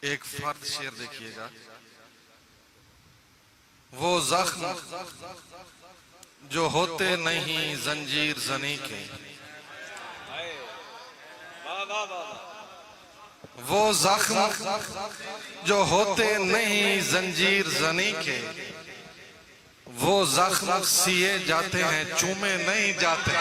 एक फर्द शेर देखिएगा। वो जख्म जो होते नहीं जंजीर जनी के, वो जख्म जो होते नहीं जंजीर जनी के, वो जख्म सिए जाते हैं चूमे नहीं जाते।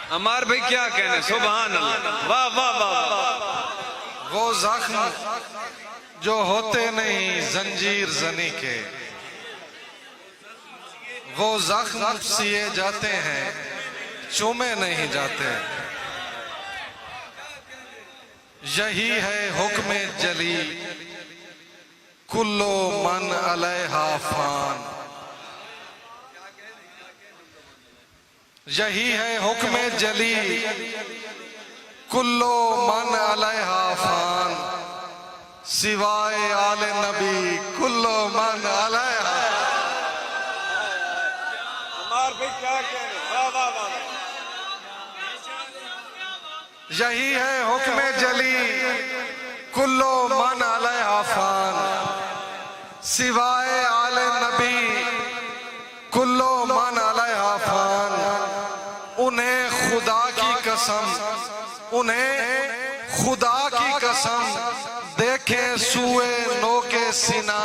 अमार भाई क्या कहने, सुभान अल्लाह, वाह वाह वाह। वो जख्म जो होते नहीं जंजीर जनी के, वो जख्म सिए जाते हैं चूमे नहीं जाते। यही है हुक्म जली कुल्लो मन अलैहा फान। यही है हुक्म जली कुल्लो मन अलैहा फान, सिवाय आले नबी कुल्लो मन अलैहा। यही है हुक्म जली कुल्लो मन अलैहा फान, सिवाय आले नबी कुल्लो मन अलैहा फान। उन्हें खुदा की कसम, उन्हें खुदा की कसम देखे सुए नो के सीना,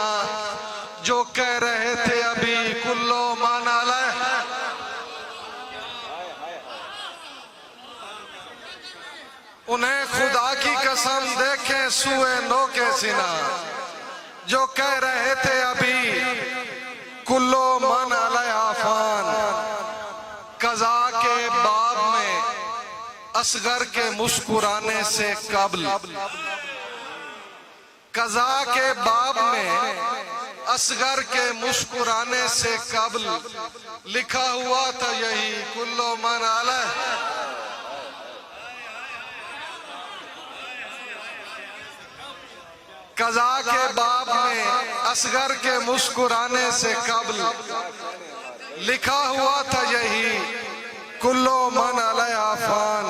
जो कह रहे थे अभी कुल्लो मन अलैहा। उन्हें खुदा की कसम देखे सुए नो के सीना, जो कह रहे थे अभी कुल्लो मन अलैहा फान। कज़ा के बाब में असगर के मुस्कुराने से कबल, कज़ा के बाब में असगर के मुस्कुराने से कबल लिखा हुआ था यही कुल्लो मन अलैहा। कज़ा के बाब में असगर के मुस्कुराने से कबल लिखा हुआ था यही कुल्लो मन अलैहा फान।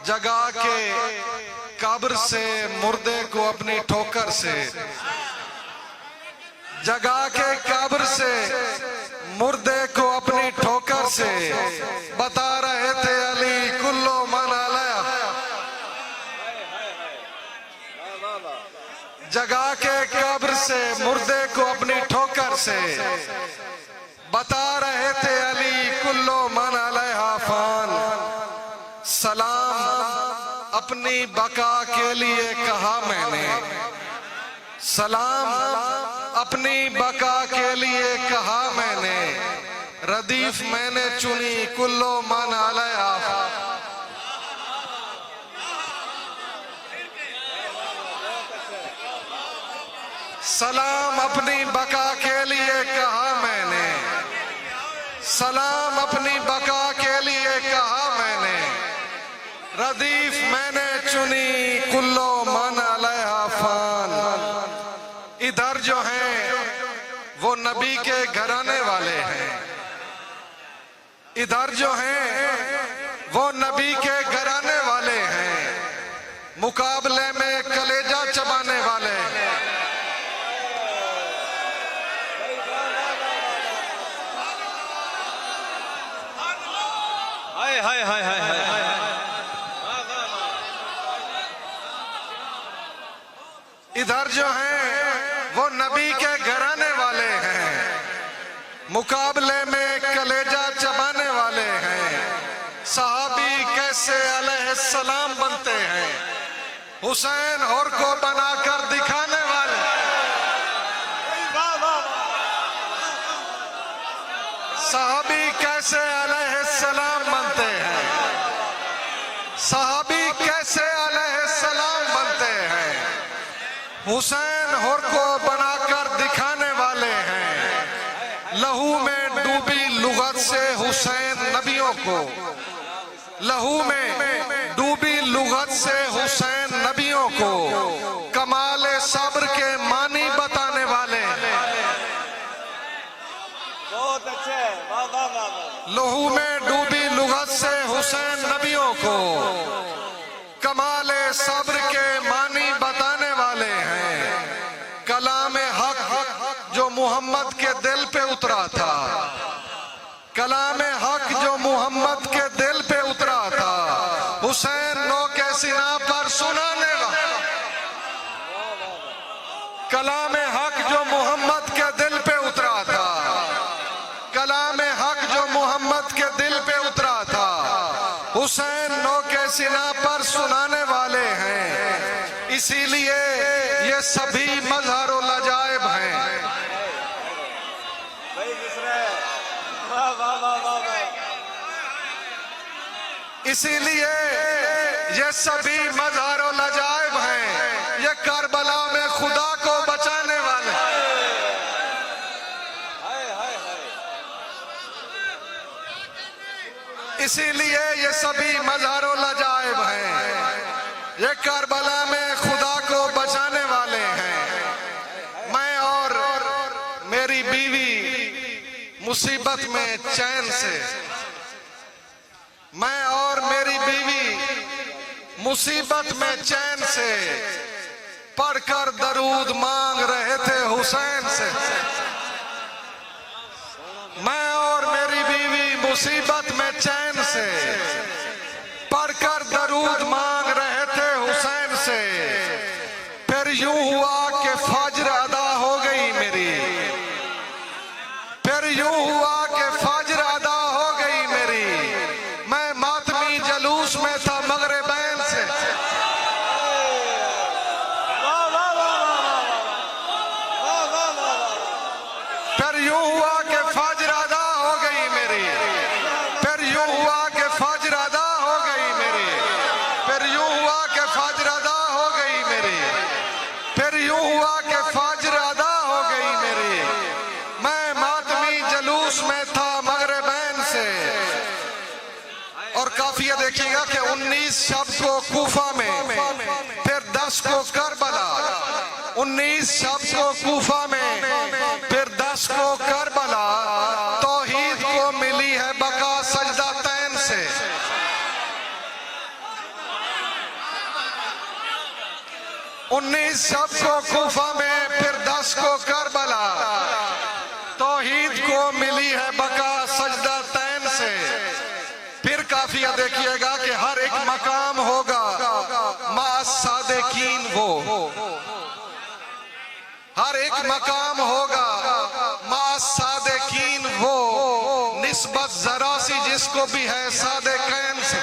जगा के कब्र से मुर्दे को अपनी ठोकर से, जगा के कब्र से मुर्दे को अपनी ठोकर से बता रहे थे अली कुल्लो मन अलैहा। जगा के कब्र से मुर्दे को अपनी ठोकर से बता रहे थे अली कुल्लो मन अलैहा फान। सलाम अपनी बका के लिए कहा मैंने, सलाम अपनी बका के लिए कहा मैंने, रदीफ मैंने चुनी कुल्लो मन अलैहा। सलाम अपनी बका के लिए कहा मैंने, सलाम अपनी बका के लिए कहा मैंने, रदीफ मैंने चुनी कुल्लो मन अलैहा फान। इधर जो हैं वो नबी के घराने वाले हैं, इधर जो हैं वो नबी के घराने वाले हैं, मुकाबले में कलेजा चबाने वाले हैं। हाय हाय हाय हाय हाय। इधर जो हैं वो नबी के घराने वाले हैं, मुकाबले में कलेजा चबाने वाले हैं। सहाबी कैसे अलैहिस्सलाम बनते हैं, हुसैन और को बनाकर दिखाने वाले। सहाबी कैसे अलैहिस्सलाम बनते हैं, सहाबी कैसे अलैहिस्सलाम बनते हैं, हुसैन और को बनाकर दिखाने वाले हैं। लहू में डूबी लुगत से हुसैन नबियों को, लहू में डूबी लुगत से हुसैन नबियों को कमाले सब्र के मानी बताने वाले हैं। बहुत अच्छे, वाह वाह वाह वाह। लहू में डूबी लुगत से हुसैन नबियों को कमाले सब्र के मानी बताने वाले हैं। कलाम हक जो मोहम्मद के दिल पे उतरा था, कलाम हक जो मोहम्मद के दिल पे उतरा था, हुसैन नो के सीना पर सुनाने वाला। कलाम हक जो मोहम्मद के दिल पे उतरा था, कलाम हक जो मोहम्मद के दिल पे उतरा था, हुसैन नो के सीना पर सुनाने वाले हैं। इसीलिए ये सभी मजहर व लजाइब हैं। भाई दूसरे, वाह वाह वाह वाह वाह। इसीलिए ये सभी मजहर व लजाइब हैं। ये करबला में खुदा को बचाने वाले हैं। हाय हाय हाय। इसीलिए ये सभी मजहर व लजाइब हैं। ये करबला में खुदा को बचाने वाले हैं। मैं और मेरी बीवी मुसीबत में चैन से, मैं और मेरी बीवी मुसीबत में चैन से पढ़कर दरूद मांग रहे थे हुसैन से। मैं और मेरी बीवी मुसीबत में चैन से पढ़कर दरूद मांग रहे थे हुसैन से। फिर यूं हुआ कि फज्र अदा हो गई मेरी, फिर यूं हुआ कि फज्र अदा हो गई मेरी। मैं मातमी जलूस में था मगरिबैन से। वाह वाह वाह वाह वाह वाह वाह। फिर यूं हुआ कि फज्र अदा हो गई मेरी, फिर यूं हुआ कि फज्र अदा हो गई मेरी, फिर यूं हुआ कि फज्र अदा हो गई मेरी, फिर यूं हुआ कि फज्र अदा हो गई मेरी। मैं मातमी जलूस में था मगरिबैन से। और काफिया देखिएगा कि 19 शब को कूफा में, फिर 10 को करबला। 19 शब को कूफा में, फिर 10 को करबला। तौहीद को मिली है बका सजदा तैन से। 19 शब को कूफा में, फिर 10 को करबला। तौहीद को मिली है बका सजदा तैन से। फिर काफिया देखिएगा कि हर एक मकाम होगा मास सादिकीन वो, हर एक मकाम होगा मास सादिकीन वो। निस्बत जरा सी जिसको भी है सादिकैन से।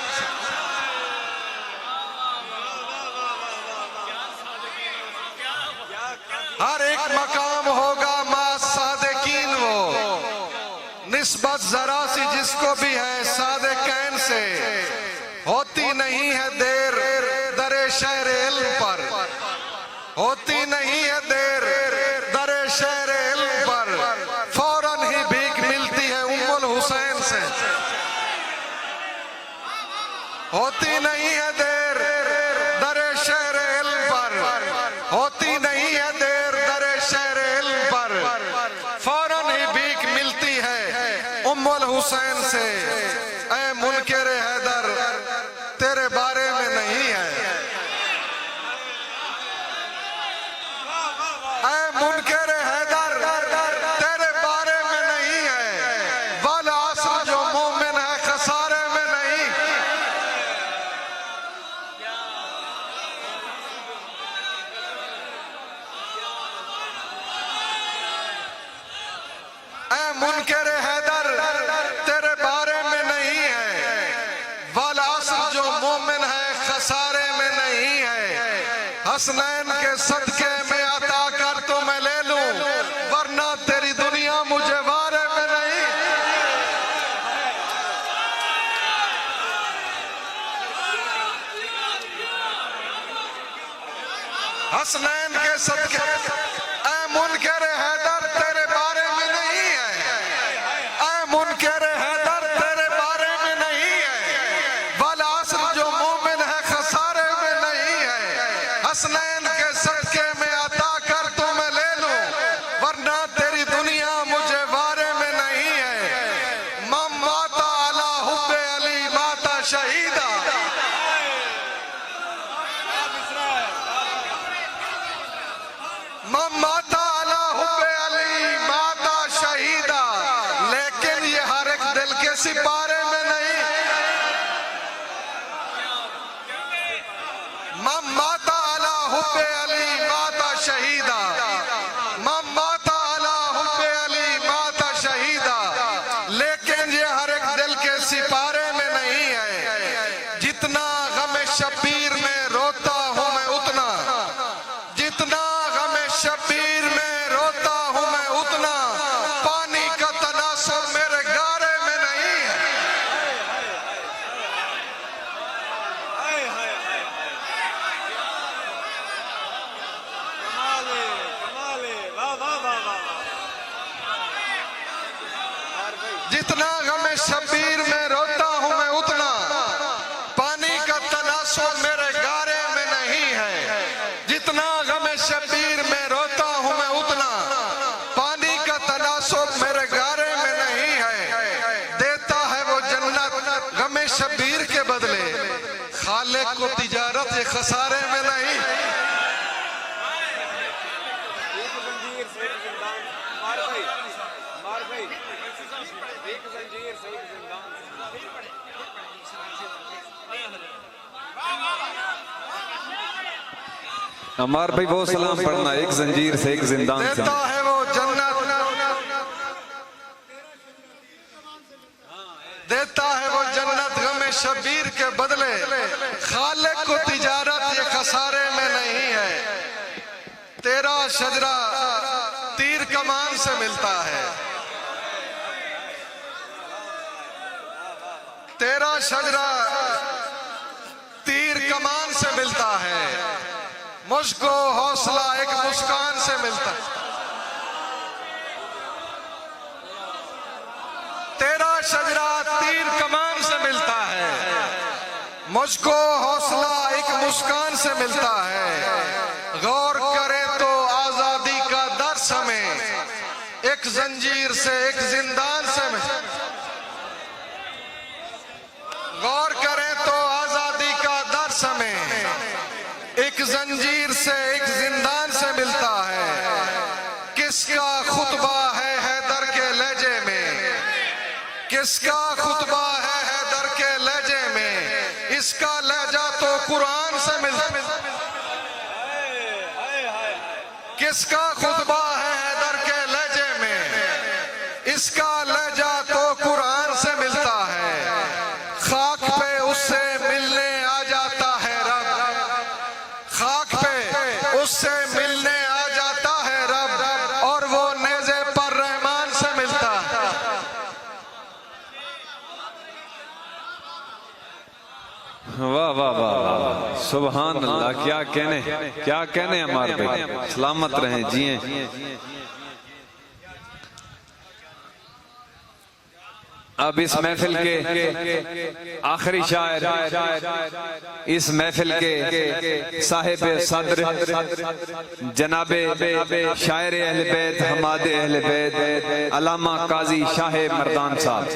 हर एक मकाम होगा मास सादिकीन वो। निस्बत जरा सी जिसको भी है सादिकैन से। होती नहीं है देर दरे शहर इल्म पर, होती नहीं है देर दरे शहर इल्म पर। फौरन ही भीख मिलती है उम्मुल हुसैन से। होती नहीं है देर दरे शहर इल्म पर, होती नहीं है देर दरे शहर इल्म पर। फौरन ही भीख मिलती है उम्मुल हुसैन से। ऐ मुनकिर हैदर तेरे बारे में नहीं है, ऐ मुनकिर हैदर तेरे बारे में नहीं है। वल असर जो मोमिन है खसारे में नहीं। ऐ मुनकिर हैदर तेरे बारे में नहीं है। वल असर जो मोमिन है खसारे में नहीं है। हसनैन के सदके में अता कर तो मैं ले लूं, वरना तेरी दुनिया मुझे वारे में नहीं। हसनैन के सदके ऐ मुनकिर हैदर तेरे बारे में नहीं है, ऐ मुनकिर हैदर तेरे बारे में नहीं है। वल असर जो मोमिन है खसारे में नहीं है। जितना गमे शब्बीर में रोता हूं मैं उतना पानी का तनासुब मेरे गारे में नहीं है। जितना गमे शब्बीर में रोता हूं मैं उतना पानी का तनासुब मेरे गारे में नहीं है। देता है वो जन्नत गमे शब्बीर के बदले, खालिक को तिजारत ये खसारे में नहीं। अमार भाई वो सलाम पढ़ना, एक जंजीर से एक जिंदान से। देता है वो जन्नत, देता है वो जन्नत गमे शब्बीर के बदले, खालिक को तिजारत ये खसारे में नहीं है। तेरा शजरा तीर कमान से मिलता है, तेरा शजरा तीर कमान से मिलता है, मुझको हौसला एक मुस्कान से मिलता है। तेरा शजरा तीर कमान से मिलता है, मुझको हौसला एक मुस्कान से मिलता है। गौर करे तो आजादी का दर्स हमें एक जंजीर से एक जिंदान से गौर करें तो आजादी का दर्स हमें एक जंजीर से एक जिंदान से मिलता है। किसका खुतबा है हैदर के लहजे में, किसका खुतबा है हैदर के लहजे में, इसका लहजा तो कुरान से मिलता है। किसका खुतबा है हैदर के लहजे में, इसका लहजा तो कुरान से मिलता है। खाक पे उससे मिलने आ जाता है रब, खाक पे उससे मिलने आ जाता है रब, और वो नेज़े पर रहमान से मिलता है। वाह वाह वाह वाह, सुभान अल्लाह। क्या कहने, क्या कहने हमारे भाई, सलामत रहें, जिए। अब इस महफिल के आखिरी शायर, इस महफिल के साहिब सदर जनाबे शायर अहले बैत हमादे अहले बैत अल्लामा काजी शाह मर्दान साहब।